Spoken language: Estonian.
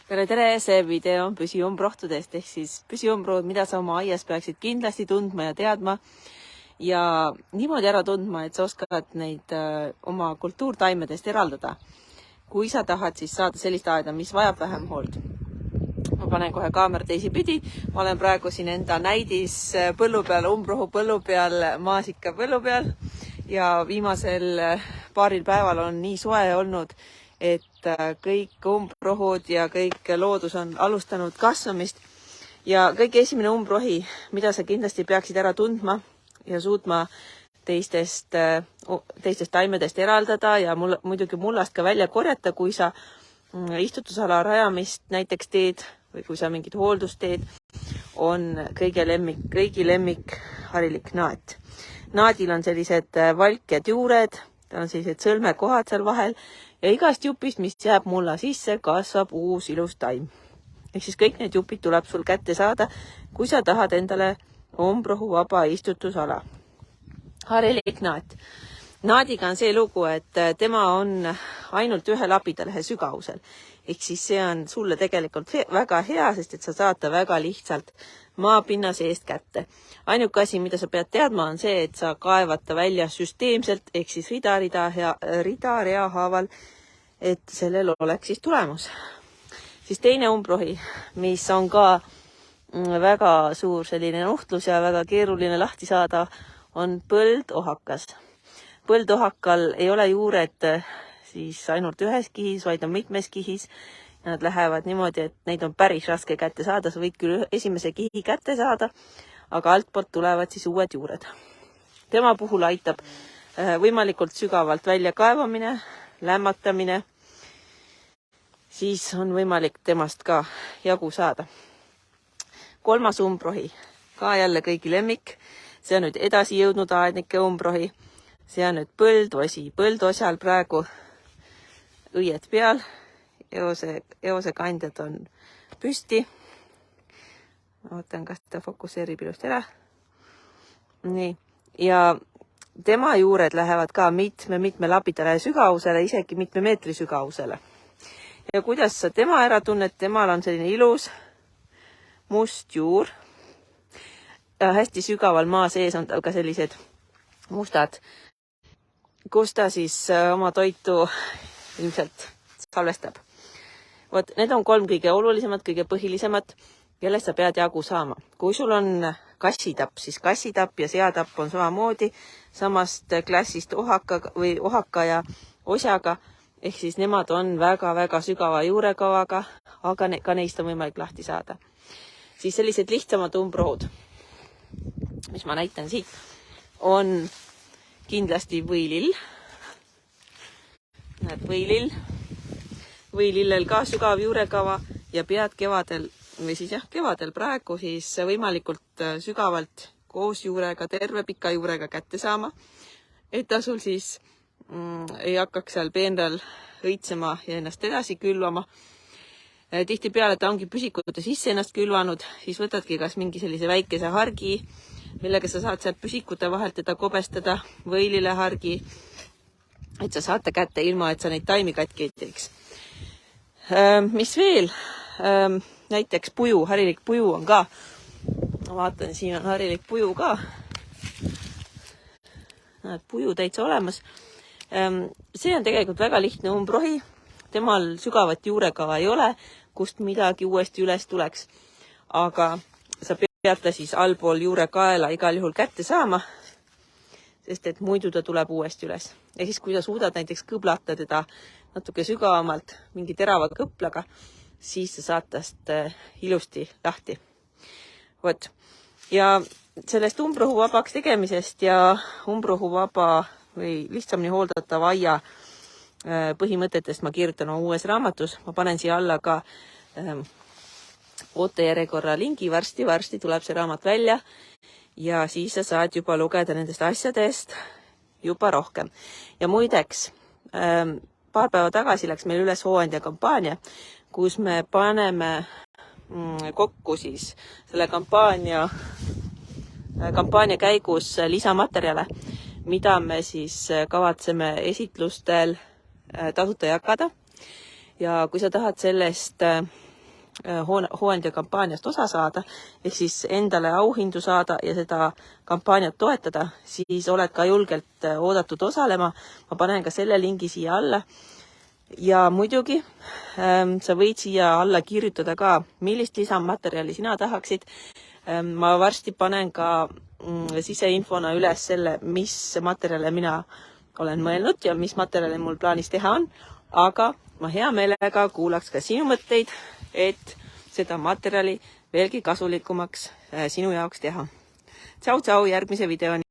tere, see video on püsiumbrohtudest ehk siis püsiumbrood, mida sa oma aias peaksid kindlasti tundma ja teadma ja niimoodi ära tundma, et sa oskad neid oma kultuurtaimedest eraldada. Kui sa tahad siis saada sellist aeda, mis vajab vähem hoolt. Ma panen kohe kaamera teisipidi. Ma olen praegu siin enda näidis põllu peal, umbrohu põllu peal, maasika põllu peal ja viimasel paaril päeval on nii soe olnud, et kõik umbrohud ja kõik loodus on alustanud kasvamist ja kõige esimene umbrohi, mida sa kindlasti peaksid ära tundma ja suutma teistest taimedest eraldada ja muidugi mullast ka välja korjata, kui sa istutusala rajamist näiteks teed või kui sa mingit hooldust teed, on kõigi lemmik harilik naat. Naadil on sellised valkjad juured, tal on sellised sõlmekohad seal vahel ja igast jupist, mis jääb mulla sisse, kasvab uus ilus taim. Ehk siis kõik need jupid tuleb sul kätte saada, kui sa tahad endale umbrohu vaba istutusala. Harilik naat. Naadiga on see lugu, et tema on ainult ühe lapidalehe sügavusel. Ehk siis see on sulle tegelikult väga hea, sest et sa saad ta väga lihtsalt maapinna seest kätte. Ainuke asi, mida sa pead teadma, on see, et sa kaevad ta välja süsteemselt, ehk siis rida-rea haaval, et sellel oleks siis tulemus. Siis teine umbrohi, mis on ka väga suur selline nuhtlus ja väga keeruline lahti saada, on põldohakas. Põldohakal ei ole juured siis ainult ühes kihis, vaid on mitmes kihis. Nad lähevad niimoodi, et neid on päris raske kätte saada. Sa võid küll esimese kihi kätte saada, aga altpoolt tulevad siis uued juured. Tema puhul aitab võimalikult sügavalt välja kaevamine, lämmatamine. Siis on võimalik temast ka jagu saada. Kolmas umbrohi, ka jälle kõigi lemmik. See on nüüd edasi jõudnud aednike umbrohi. See on nüüd põldosi. Põldosal praegu õied peal. Eose kandjad on püsti. Ma võtan, kas ta fokusseerib ilusti ära. Nii. Ja tema juured lähevad ka mitme lapidale sügavusele, isegi mitme meetri sügavusele. Ja kuidas sa tema ära tunned? Temal on selline ilus must juur. Ja hästi sügaval maa sees on tal ka sellised mustad, kus ta siis oma toitu ilmselt salvestab. Vot, need on 3 kõige olulisemad, kõige põhilisemad, kellest sa pead jagu saama. Kui sul on kassitapp, siis kassitapp ja seatapp on samamoodi samast klassist ohaka ja osjaga, ehk siis nemad on väga-väga sügava juurekavaga, aga ka neist on võimalik lahti saada. Siis sellised lihtsamad umbrohud, mis ma näitan siit, on kindlasti võilill. Näed, võilill. Võilillel ka sügav juurekava ja pead kevadel, või siis kevadel praegu siis võimalikult sügavalt koos juurega, terve pika juurega kätte saama, et ta sul siis ei hakkaks seal peenral õitsema ja ennast edasi külvama. Tihtipeale ta ongi püsikute sisse ennast külvanud, siis võtadki kas mingi sellise väikese hargi, millega sa saad sealt püsikute vahelt teda kobestada, võilile hargi, et sa saad ta kätte ilma, et sa neid taimi katki ei teeks. Mis veel? Näiteks puju, harilik puju on ka. Ma vaatan, siin on harilik puju ka. Näed, puju täitsa olemas. See on tegelikult väga lihtne umbrohi. Temal sügavat juurekava ei ole, kust midagi uuesti üles tuleks. Aga sa pead ta siis allpool juurekaela igal juhul kätte saama, sest et muidu ta tuleb uuesti üles. Ja siis, kui sa suudad näiteks kõblata teda natuke sügavamalt mingi terava kõplaga, siis sa saad tast ilusti lahti. Vot. Ja sellest umbrohu vabaks tegemisest ja umbrohu vaba või lihtsamini hooldatava aia põhimõtetest ma kirjutan oma uues raamatus. Ma panen siia alla ka ootejärjekorra lingi, varsti tuleb see raamat välja ja siis sa saad juba lugeda nendest asjadest juba rohkem. Ja muideks, paar päeva tagasi läks meil üles hooandja kampaania, kus me paneme kokku siis selle kampaania käigus lisamaterjale, mida me siis kavatseme esitlustel tasuta jagada. Ja kui sa tahad sellest hooandja kampaaniast osa saada, ehk siis endale auhindu saada ja seda kampaaniat toetada, siis oled ka julgelt oodatud osalema. Ma panen ka selle lingi siia alla. Ja muidugi sa võid siia alla kirjutada ka, millist lisamaterjali sina tahaksid. Ma varsti panen ka siseinfona üles selle, mis materjale mina olen mõelnud ja mis materjale mul plaanis teha on, aga ma hea meelega kuulaks ka sinu mõtteid, et seda materjali veelgi kasulikumaks sinu jaoks teha. Tšau, järgmise videoni!